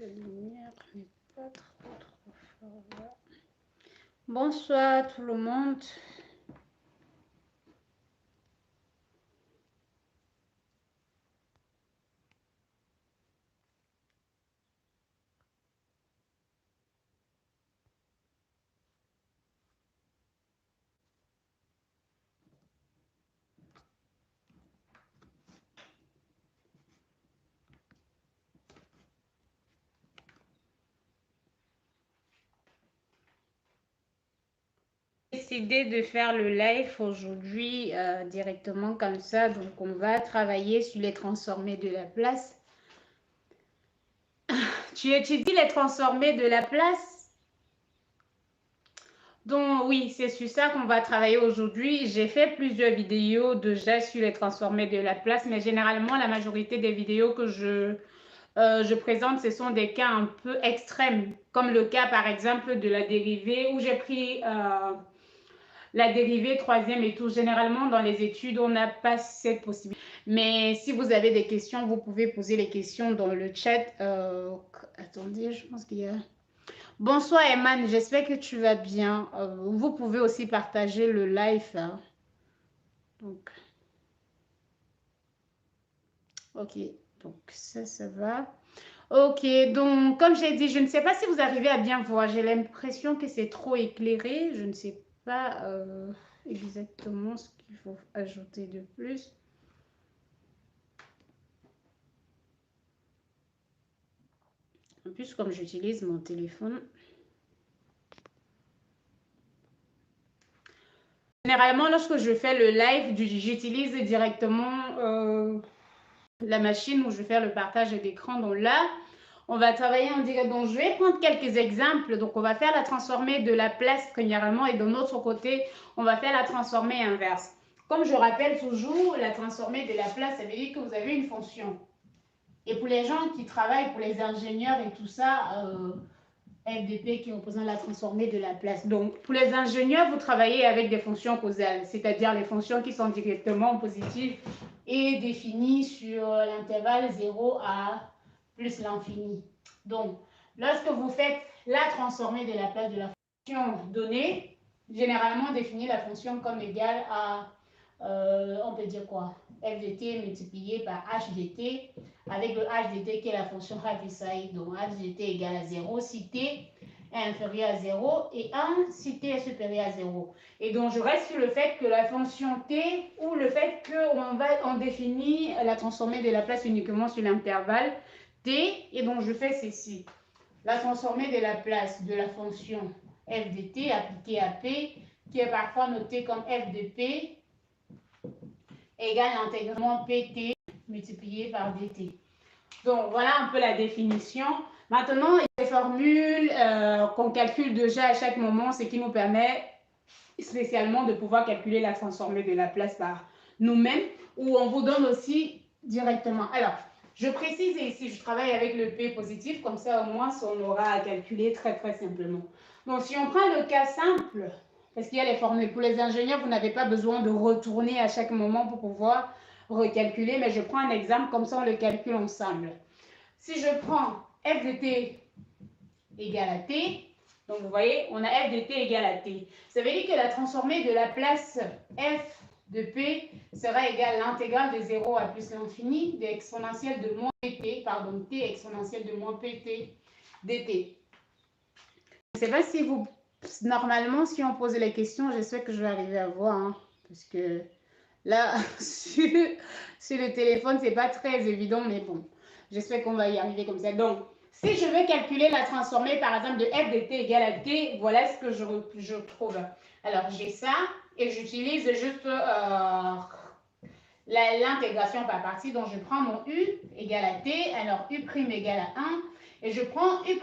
La lumière n'est pas trop fort. Bonsoir tout le monde. Décidé de faire le live aujourd'hui directement comme ça, donc on va travailler sur les transformés de la place. Tu étudies les transformés de la place? Donc oui, c'est sur ça qu'on va travailler aujourd'hui. J'ai fait plusieurs vidéos déjà sur les transformés de la place, mais généralement la majorité des vidéos que je présente, ce sont des cas un peu extrêmes, comme le cas par exemple de la dérivée où j'ai pris la dérivée troisième et tout. Généralement, dans les études, on n'a pas cette possibilité. Mais si vous avez des questions, vous pouvez poser les questions dans le chat. Attendez, je pense qu'il y a... Bonsoir Eman, j'espère que tu vas bien. Vous pouvez aussi partager le live. Hein. Donc, ok, donc ça va. Ok, donc comme j'ai dit, je ne sais pas si vous arrivez à bien voir. J'ai l'impression que c'est trop éclairé. Je ne sais pas exactement ce qu'il faut ajouter de plus. En plus, comme j'utilise mon téléphone. Généralement, lorsque je fais le live, j'utilise directement la machine où je vais faire le partage d'écran. Donc là, on va travailler en direct. Donc je vais prendre quelques exemples. Donc on va faire la transformée de la place premièrement et de l'autre côté, on va faire la transformée inverse. Comme je rappelle toujours, la transformée de la place, ça veut dire que vous avez une fonction. Et pour les gens qui travaillent, pour les ingénieurs et tout ça, FDP qui représente la transformée de la place. Donc, pour les ingénieurs, vous travaillez avec des fonctions causales, c'est-à-dire les fonctions qui sont directement positives et définies sur l'intervalle 0 à plus l'infini. Donc, lorsque vous faites la transformée de la place de la fonction donnée, généralement, on définit la fonction comme égale à, on peut dire quoi, f de t multiplié par h de t, avec le h de t qui est la fonction Heaviside. Donc, h de t égale à 0 si t est inférieur à 0 et 1 si t est supérieur à 0. Et donc, je reste sur le fait que la fonction t ou le fait qu'on définit la transformée de la place uniquement sur l'intervalle t. Et donc, je fais ceci. La transformée de la place de la fonction f de t appliquée à p, qui est parfois notée comme f de p, égale l'intégralement pt multiplié par dt. Donc, voilà un peu la définition. Maintenant, les formules qu'on calcule déjà à chaque moment, ce qui nous permet spécialement de pouvoir calculer la transformée de la place par nous-mêmes, ou on vous donne aussi directement. Alors, je précise ici, je travaille avec le P positif, comme ça au moins on aura à calculer très simplement. Donc, si on prend le cas simple, parce qu'il y a les formules, pour les ingénieurs, vous n'avez pas besoin de retourner à chaque moment pour pouvoir recalculer, mais je prends un exemple, comme ça on le calcule ensemble. Si je prends f de t égale à t, donc vous voyez, on a f de t égale à t. Ça veut dire que la transformée de la place f de p sera égale à l'intégrale de 0 à plus l'infini de exponentielle de moins pt, pardon, t exponentielle de moins pt dt. Je ne sais pas si vous... Normalement, si on pose les questions, j'espère que je vais arriver à voir, hein, parce que là, sur le téléphone, c'est pas très évident, mais bon, j'espère qu'on va y arriver comme ça. Donc, si je veux calculer la transformée, par exemple, de f de t égale à t, voilà ce que je trouve. Alors, j'ai ça, et j'utilise juste l'intégration par partie. Donc, je prends mon u égale à t, alors u' égale à 1, et je prends v',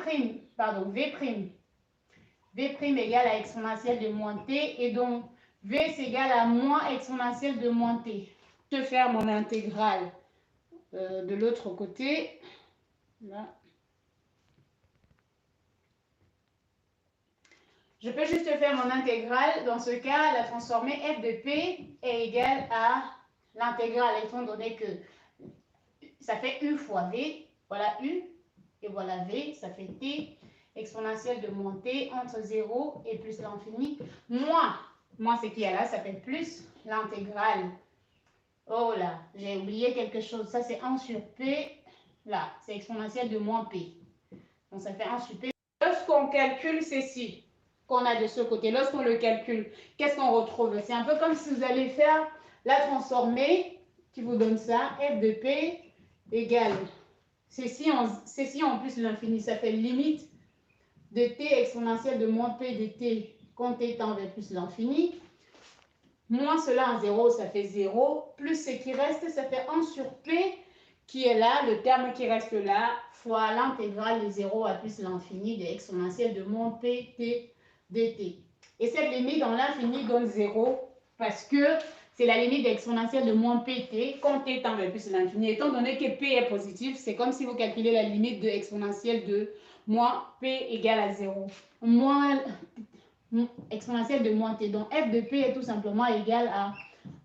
v' égale à exponentielle de moins t, et donc v c'est égal à moins exponentielle de moins t. Je vais faire mon intégrale de l'autre côté. Là. Je peux juste faire mon intégrale. Dans ce cas, la transformée f de p est égale à l'intégrale, étant donné que ça fait u fois v. Voilà u. Et voilà V, ça fait T, exponentielle de moins T entre 0 et plus l'infini. Moins ce qui est là, ça fait plus l'intégrale. Oh là, j'ai oublié quelque chose. Ça, c'est 1 sur P. Là, c'est exponentielle de moins P. Donc, ça fait 1 sur P. Lorsqu'on calcule ceci, qu'on a de ce côté, lorsqu'on le calcule, qu'est-ce qu'on retrouve? C'est un peu comme si vous allez faire la transformée qui vous donne ça, f de P égale ceci en plus l'infini. Ça fait limite de T exponentielle de moins P de T quand T tend vers plus l'infini. Moins cela en 0, ça fait 0. Plus ce qui reste, ça fait 1 sur P qui est là, le terme qui reste là, fois l'intégrale de 0 à plus l'infini de exponentielle de moins P T dt. Et cette limite dans l'infini donne 0 parce que c'est la limite d'exponentielle de moins pt quand t tend vers plus l'infini. Étant donné que p est positif, c'est comme si vous calculez la limite de exponentielle de moins p égale à 0. Moins exponentielle de moins t. Donc f de p est tout simplement égal à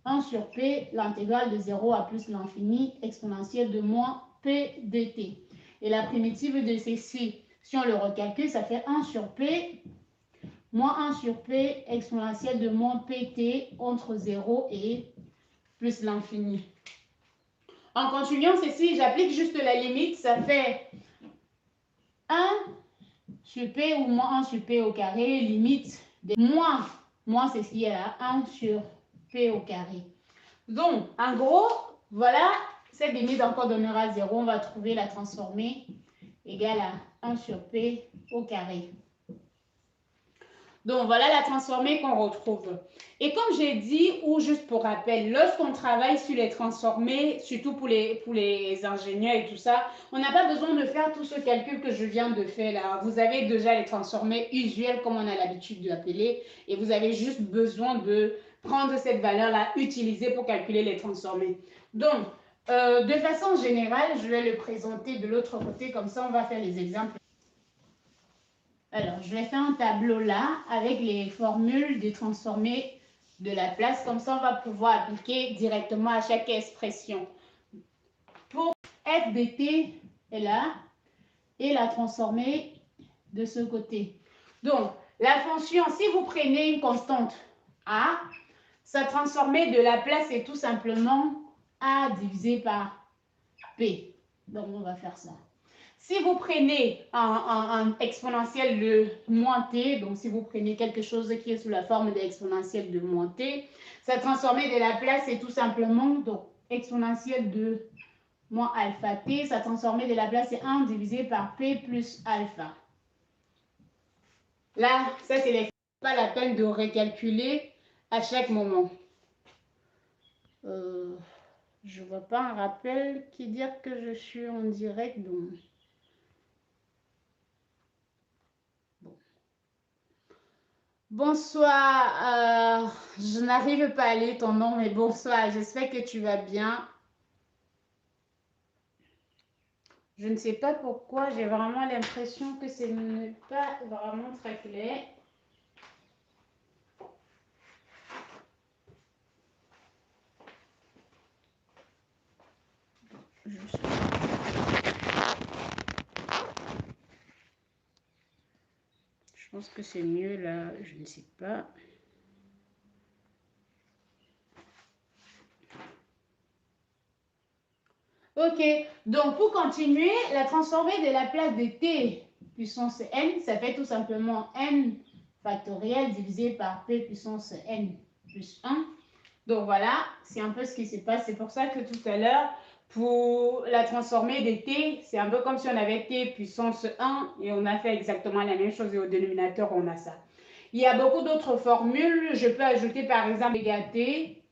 1 sur p, l'intégrale de 0 à plus l'infini, exponentielle de moins p dt. Et la primitive de ceci, si on le recalcule, ça fait 1 sur p moins 1 sur p exponentielle de moins pt entre 0 et plus l'infini. En continuant ceci, j'applique juste la limite, ça fait 1 sur p ou moins 1 sur p au carré, limite de moins c'est ce qui est là, 1 sur p au carré. Donc, en gros, voilà, cette limite encore donnera 0. On va trouver la transformée égale à 1 sur p au carré. Donc, voilà la transformée qu'on retrouve. Et comme j'ai dit, ou juste pour rappel, lorsqu'on travaille sur les transformées, surtout pour les ingénieurs et tout ça, on n'a pas besoin de faire tout ce calcul que je viens de faire là. Vous avez déjà les transformées usuelles, comme on a l'habitude de l'appeler, et vous avez juste besoin de prendre cette valeur-là, utiliser pour calculer les transformées. Donc, de façon générale, je vais le présenter de l'autre côté, comme ça on va faire les exemples. Alors, je vais faire un tableau là avec les formules des transformées de la place. Comme ça, on va pouvoir appliquer directement à chaque expression. Pour f de t est là et la transformée de ce côté. Donc, la fonction, si vous prenez une constante a, sa transformée de la place est tout simplement a divisé par p. Donc, on va faire ça. Si vous prenez un exponentiel de moins t, donc si vous prenez quelque chose qui est sous la forme d'exponentielle de moins t, sa transformée de la place est tout simplement donc exponentielle de moins alpha t, sa transformée de la place est 1 divisé par p plus alpha. Là, ça c'est les pas la peine de recalculer à chaque moment. Je ne vois pas un rappel qui dit que je suis en direct, donc... Bonsoir, je n'arrive pas à lire ton nom, mais bonsoir, j'espère que tu vas bien. Je ne sais pas pourquoi, j'ai vraiment l'impression que ce n'est pas vraiment très clair. Je pense que c'est mieux là, je ne sais pas. Ok, donc pour continuer, la transformée de la place de t puissance n, ça fait tout simplement n factoriel divisé par p puissance n plus 1. Donc voilà, c'est un peu ce qui se passe. C'est pour ça que tout à l'heure, pour la transformée de t, c'est un peu comme si on avait t puissance 1 et on a fait exactement la même chose et au dénominateur, on a ça. Il y a beaucoup d'autres formules. Je peux ajouter par exemple oméga t,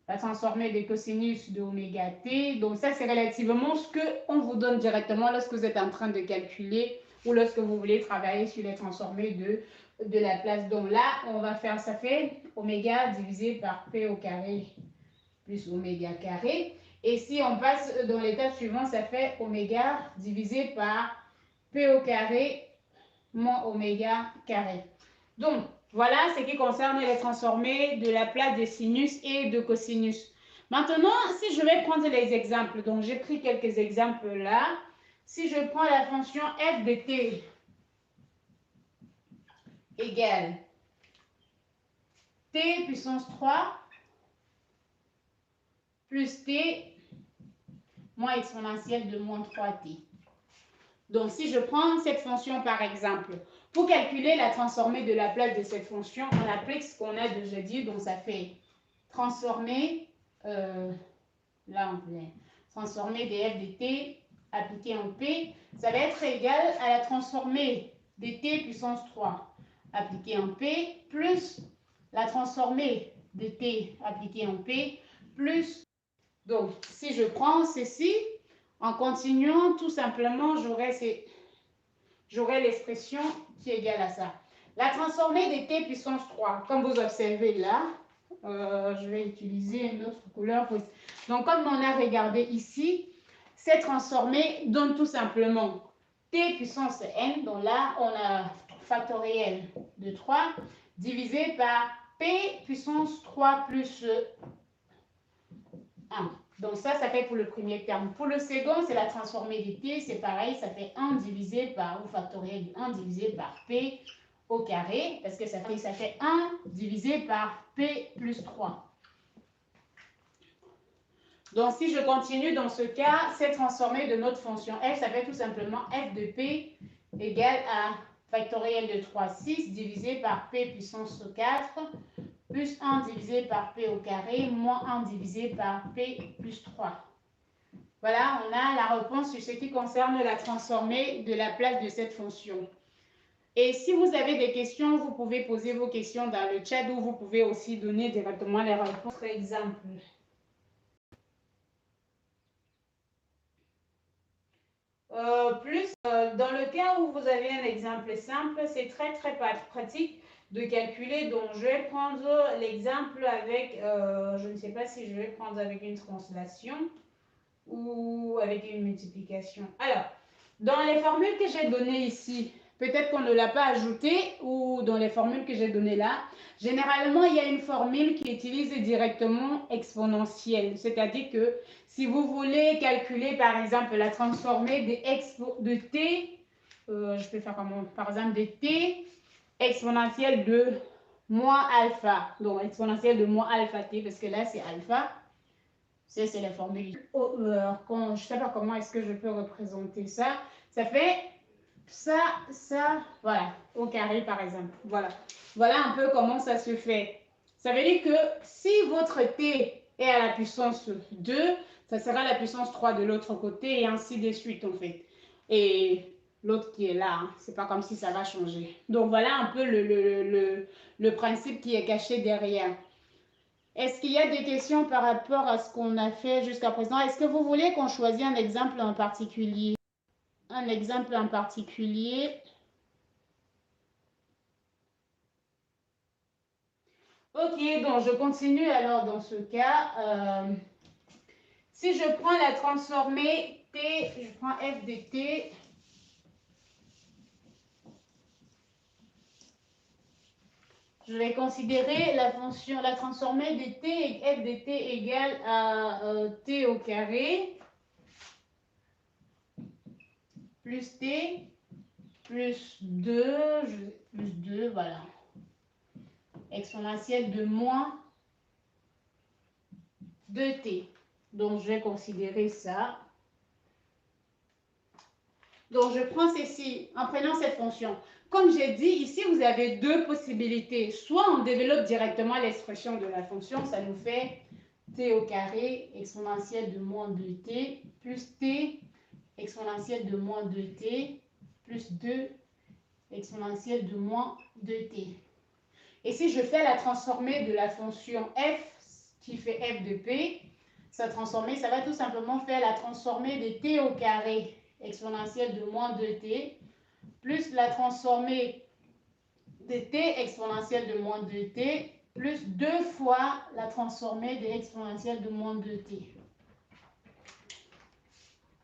la transformée de cosinus de oméga t. Donc ça, c'est relativement ce qu'on vous donne directement lorsque vous êtes en train de calculer ou lorsque vous voulez travailler sur les transformées de la place. Donc là, on va faire, ça fait oméga divisé par p au carré plus oméga carré. Et si on passe dans l'étape suivante, ça fait oméga divisé par p au carré moins oméga carré. Donc, voilà ce qui concerne les transformées de la place de sinus et de cosinus. Maintenant, si je vais prendre les exemples, donc j'ai pris quelques exemples là. si je prends la fonction f de t égale t puissance 3 plus t moins exponentielle de moins 3t. Donc, si je prends cette fonction par exemple, pour calculer la transformée de la place de cette fonction, on applique ce qu'on a déjà dit, donc ça fait transformer, là on peut transformer des f de t appliqué en p, ça va être égal à la transformée de t puissance 3 appliquée en p plus la transformée de t appliquée en p plus. Donc, si je prends ceci, en continuant, tout simplement, j'aurai l'expression qui est égale à ça. La transformée de t puissance 3, comme vous observez là, je vais utiliser une autre couleur. Donc, comme on a regardé ici, cette transformée donne tout simplement t puissance n, donc là, on a factoriel de 3, divisé par p puissance 3 plus 1. Donc ça fait pour le premier terme. Pour le second, c'est la transformée de t, c'est pareil, ça fait 1 divisé par, ou factoriel de 1 divisé par p au carré, parce que ça fait 1 divisé par p plus 3. Donc si je continue dans ce cas, c'est transformé de notre fonction f, ça fait tout simplement f de p égale à factoriel de 3, 6 divisé par p puissance 4 plus 1 divisé par p au carré, moins 1 divisé par p plus 3. Voilà, on a la réponse sur ce qui concerne la transformée de la place de cette fonction. Et si vous avez des questions, vous pouvez poser vos questions dans le chat ou vous pouvez aussi donner directement les réponses. Par exemple. Dans le cas où vous avez un exemple simple, c'est très pratique de calculer. Donc, je vais prendre l'exemple avec, je ne sais pas si je vais prendre avec une translation ou avec une multiplication. Alors, dans les formules que j'ai données ici, peut-être qu'on ne l'a pas ajouté ou dans les formules que j'ai données là, généralement, il y a une formule qui utilise directement exponentielle. C'est-à-dire que si vous voulez calculer, par exemple, la transformée de t, je peux faire comment? Par exemple, de t exponentielle de moins alpha. Donc, exponentielle de moins alpha t, parce que là, c'est alpha. C'est la formule. Je ne sais pas comment est-ce que je peux représenter ça. Ça fait ça, voilà, au carré par exemple. Voilà. Voilà un peu comment ça se fait. Ça veut dire que si votre t est à la puissance 2, ça sera la puissance 3 de l'autre côté et ainsi de suite en fait. Et l'autre qui est là, hein, c'est pas comme si ça va changer. Donc voilà un peu le principe qui est caché derrière. Est-ce qu'il y a des questions par rapport à ce qu'on a fait jusqu'à présent? Est-ce que vous voulez qu'on choisisse un exemple en particulier? Un exemple en particulier. Ok, donc je continue alors dans ce cas. Si je prends la transformée t, je prends f de t. Je vais considérer la fonction, la transformée de t, f de t égale à t au carré plus t plus 2, voilà. Exponentielle de moins 2t. Donc, je vais considérer ça. Donc, je prends ceci en prenant cette fonction. Comme j'ai dit, ici, vous avez deux possibilités. Soit on développe directement l'expression de la fonction, ça nous fait t au carré exponentielle de moins 2t plus t exponentielle de moins 2t plus 2 exponentielle de moins 2t. Et si je fais la transformée de la fonction f, qui fait f de p, ça va tout simplement faire la transformée de t au carré exponentielle de moins 2t plus la transformée de t exponentielle de moins 2t plus 2 fois la transformée de exponentielle de moins 2t.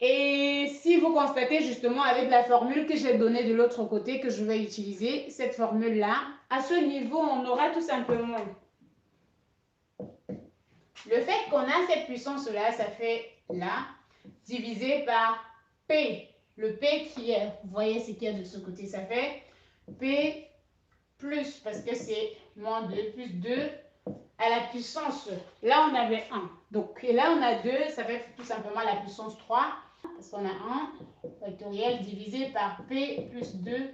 Et si vous constatez justement avec la formule que j'ai donnée de l'autre côté que je vais utiliser, cette formule-là, à ce niveau, on aura tout simplement le fait qu'on a cette puissance-là, ça fait là, divisé par P Le P qui est, vous voyez ce qu'il y a de ce côté, ça fait P plus, parce que c'est moins 2, plus 2 à la puissance. Là, on avait 1. Donc, et là, on a 2, ça fait tout simplement la puissance 3, parce qu'on a 1 factoriel divisé par P plus 2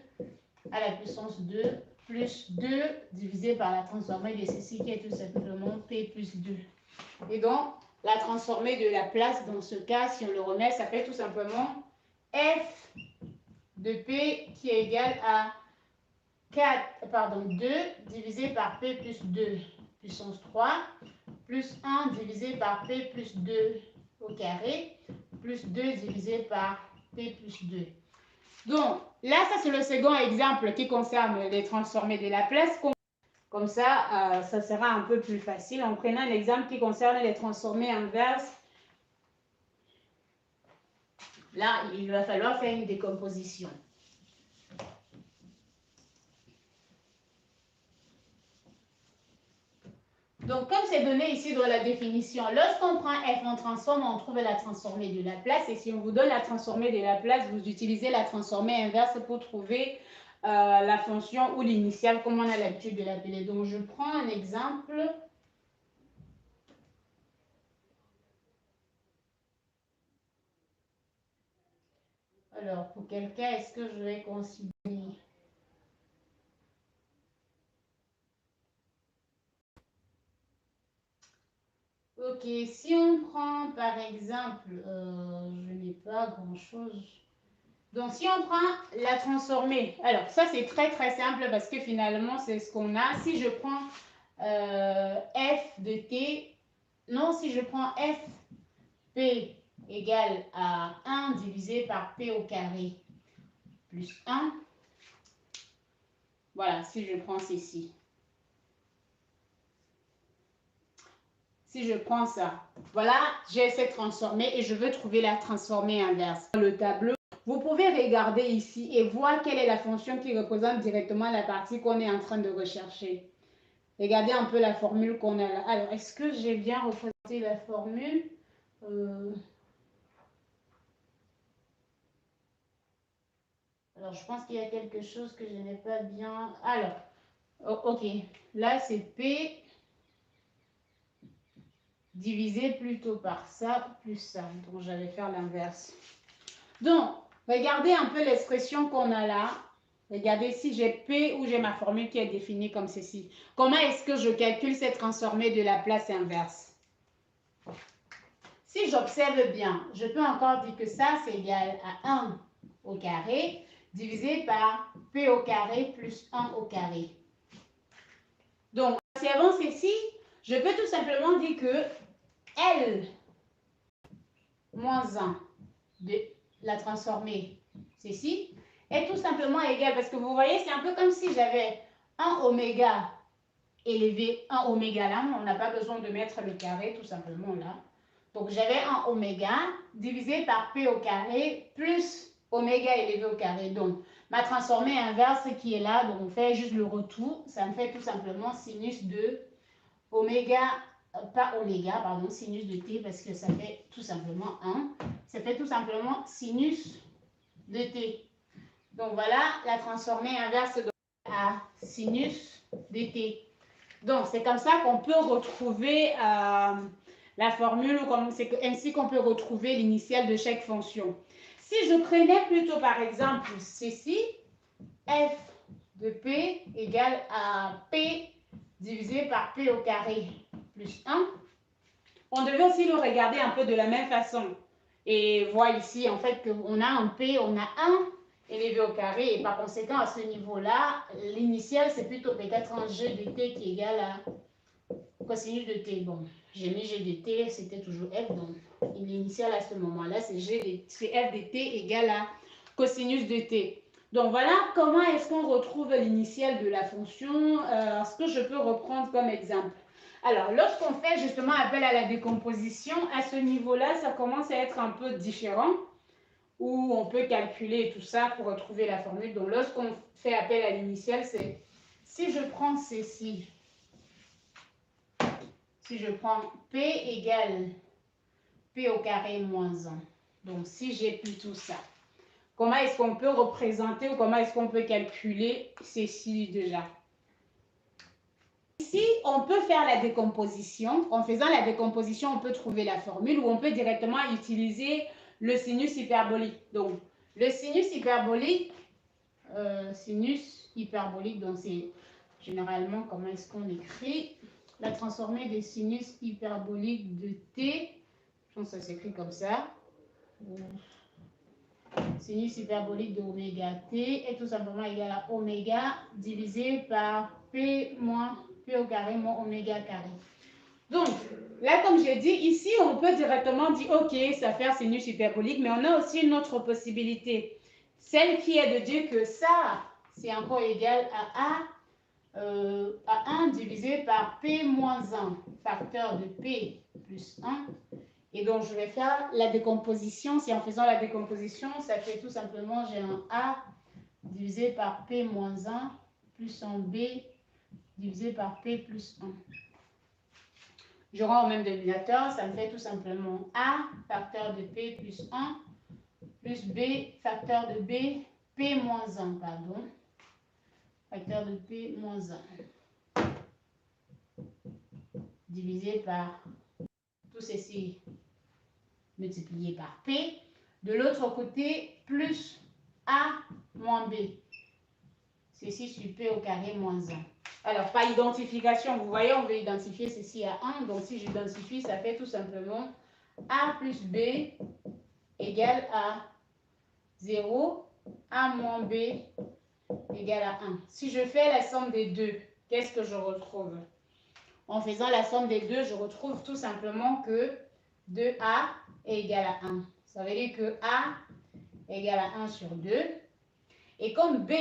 à la puissance 2, plus 2 divisé par la transformée de ceci qui est tout simplement P plus 2. Et donc, la transformée de la place, dans ce cas, si on le remet, ça fait tout simplement F de P qui est égal à 2 divisé par P plus 2 puissance 3 plus 1 divisé par P plus 2 au carré plus 2 divisé par P plus 2. Donc, là, ça c'est le second exemple qui concerne les transformés de Laplace. Comme ça, ça sera un peu plus facile. En prenant un exemple qui concerne les transformés inverses, là, il va falloir faire une décomposition. Donc, comme c'est donné ici dans la définition, lorsqu'on prend f, on transforme, on trouve la transformée de Laplace. Et si on vous donne la transformée de Laplace, vous utilisez la transformée inverse pour trouver la fonction ou l'initiale, comme on a l'habitude de l'appeler. Donc, je prends un exemple. Alors, pour quel cas est-ce que je vais considérer? Ok, si on prend par exemple, je n'ai pas grand-chose. Donc, si on prend la transformée, alors ça c'est très très simple parce que finalement c'est ce qu'on a. Si je prends f de t, non, si je prends f p égale à 1 divisé par p au carré plus 1, voilà, si je prends ceci. Si je prends ça, voilà, j'ai cette transformée et je veux trouver la transformée inverse. Dans le tableau, vous pouvez regarder ici et voir quelle est la fonction qui représente directement la partie qu'on est en train de rechercher. Regardez un peu la formule qu'on a là. Alors, est-ce que j'ai bien représenté la formule? Alors, je pense qu'il y a quelque chose que je n'ai pas bien... Alors, ok, là c'est P divisé plutôt par ça, plus ça. Donc, j'allais faire l'inverse. Donc, regardez un peu l'expression qu'on a là. Regardez si j'ai P ou j'ai ma formule qui est définie comme ceci. Comment est-ce que je calcule cette transformée de Laplace inverse? Si j'observe bien, je peux encore dire que ça, c'est égal à 1 au carré divisé par P au carré plus 1 au carré. Donc, en observant ceci, je peux tout simplement dire que L moins 1 de la transformée, ceci, est tout simplement égal, parce que vous voyez, c'est un peu comme si j'avais un oméga élevé, un oméga là, on n'a pas besoin de mettre le carré tout simplement là. Donc j'avais un oméga divisé par p au carré plus oméga élevé au carré. Donc ma transformée inverse qui est là, donc on fait juste le retour, ça me fait tout simplement sinus de oméga, pas oméga, pardon, sinus de t parce que ça fait tout simplement 1. Ça fait tout simplement sinus de t. Donc voilà la transformée inverse à sinus de t. Donc c'est comme ça qu'on peut retrouver la formule, c'est ainsi qu'on peut retrouver l'initiale de chaque fonction. Si je prenais plutôt par exemple ceci, f de p égale à p divisé par p au carré plus 1, on devait aussi le regarder un peu de la même façon. Et voir ici en fait qu'on a un p, on a 1 élevé au carré, et par conséquent à ce niveau-là, l'initiale c'est plutôt peut-être un g de t qui est égal à cosinus de t. Bon, j'ai mis g de t, c'était toujours f, donc l'initiale à ce moment-là c'est f de t égale à cosinus de t. Donc voilà comment est-ce qu'on retrouve l'initiale de la fonction. Ce que je peux reprendre comme exemple. Alors, lorsqu'on fait justement appel à la décomposition, à ce niveau-là, ça commence à être un peu différent, où on peut calculer tout ça pour retrouver la formule. Donc, lorsqu'on fait appel à l'initiale, c'est si je prends ceci, si je prends P égale P au carré moins 1, donc si j'ai plus tout ça, comment est-ce qu'on peut représenter ou comment est-ce qu'on peut calculer ceci déjà. Ici, on peut faire la décomposition. En faisant la décomposition, on peut trouver la formule ou on peut directement utiliser le sinus hyperbolique. Donc, le sinus hyperbolique, donc c'est généralement comment est-ce qu'on écrit la transformée des sinus hyperboliques de t. Je pense que ça s'écrit comme ça. Sinus hyperbolique de oméga t est tout simplement égal à oméga divisé par p moins p au carré moins oméga carré. Donc, là, comme j'ai dit, ici, on peut directement dire, OK, ça fait un sinus hyperbolique, mais on a aussi une autre possibilité. Celle qui est de dire que ça, c'est encore égal à 1 divisé par p moins 1, facteur de p plus 1. Et donc, je vais faire la décomposition. Si en faisant la décomposition, ça fait tout simplement, j'ai un A divisé par P moins 1 plus un B divisé par P plus 1. Je rends au même dénominateur, ça me fait tout simplement A facteur de P plus 1 plus B facteur de B, P moins 1, pardon. Facteur de P moins 1. Divisé par tout ceci multiplié par P. De l'autre côté, plus A moins B. Ceci sur P au carré moins 1. Alors, par identification, vous voyez, on veut identifier ceci à 1. Donc, si j'identifie, ça fait tout simplement A plus B égale à 0. A moins B égale à 1. Si je fais la somme des deux, qu'est-ce que je retrouve? En faisant la somme des deux, je retrouve tout simplement que 2A est égal à 1. Ça veut dire que A est égal à 1 sur 2. Et comme B,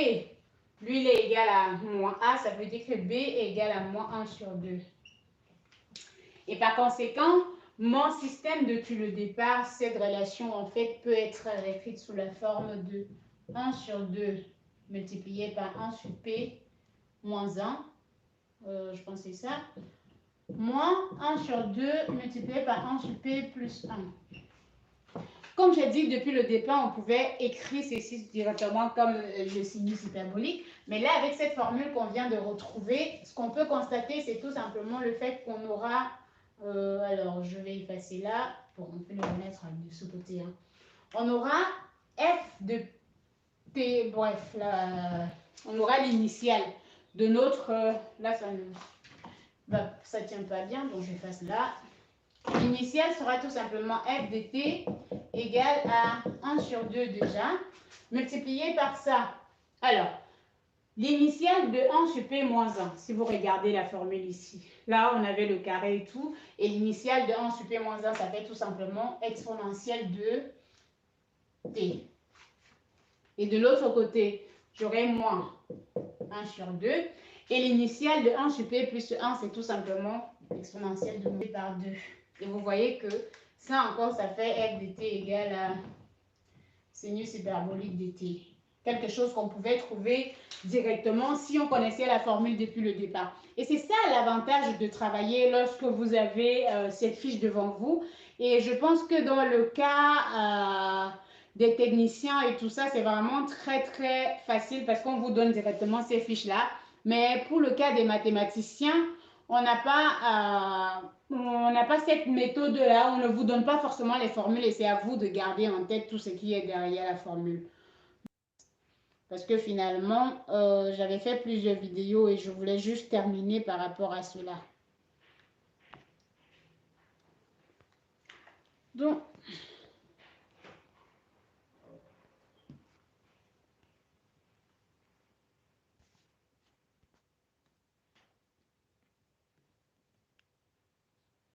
lui, il est égal à moins A, ça veut dire que B est égal à moins 1 sur 2. Et par conséquent, mon système depuis le départ, cette relation, en fait, peut être écrite sous la forme de 1 sur 2 multiplié par 1 sur P moins 1. Je pense que c'est ça. Moins 1 sur 2 multiplié par 1 sur P plus 1. Comme j'ai dit depuis le départ, on pouvait écrire ceci directement comme le sinus hyperbolique. Mais là, avec cette formule qu'on vient de retrouver, ce qu'on peut constater, c'est tout simplement le fait qu'on aura... alors, je vais effacer là. Bon, on peut le remettre de ce côté. Hein. On aura f de t, bref, là, on aura l'initiale de notre... là, ça ne tient pas bien, donc je fasse là. L'initiale sera tout simplement f de t égale à 1 sur 2 déjà, multiplié par ça. Alors, l'initiale de 1 sur p moins 1, si vous regardez la formule ici, là on avait le carré et tout, et l'initiale de 1 sur p moins 1, ça fait tout simplement exponentielle de t. Et de l'autre côté, j'aurai moins 1 sur 2, et l'initiale de 1 sur p plus 1, c'est tout simplement exponentielle de p par 2. Et vous voyez que ça encore, ça fait f de t égale à sinus hyperbolique de t. Quelque chose qu'on pouvait trouver directement si on connaissait la formule depuis le départ. Et c'est ça l'avantage de travailler lorsque vous avez cette fiche devant vous. Et je pense que dans le cas des techniciens et tout ça, c'est vraiment très très facile parce qu'on vous donne directement ces fiches-là. Mais pour le cas des mathématiciens, on n'a pas cette méthode-là, on ne vous donne pas forcément les formules et c'est à vous de garder en tête tout ce qui est derrière la formule. Parce que finalement, j'avais fait plusieurs vidéos et je voulais juste terminer par rapport à cela. Donc,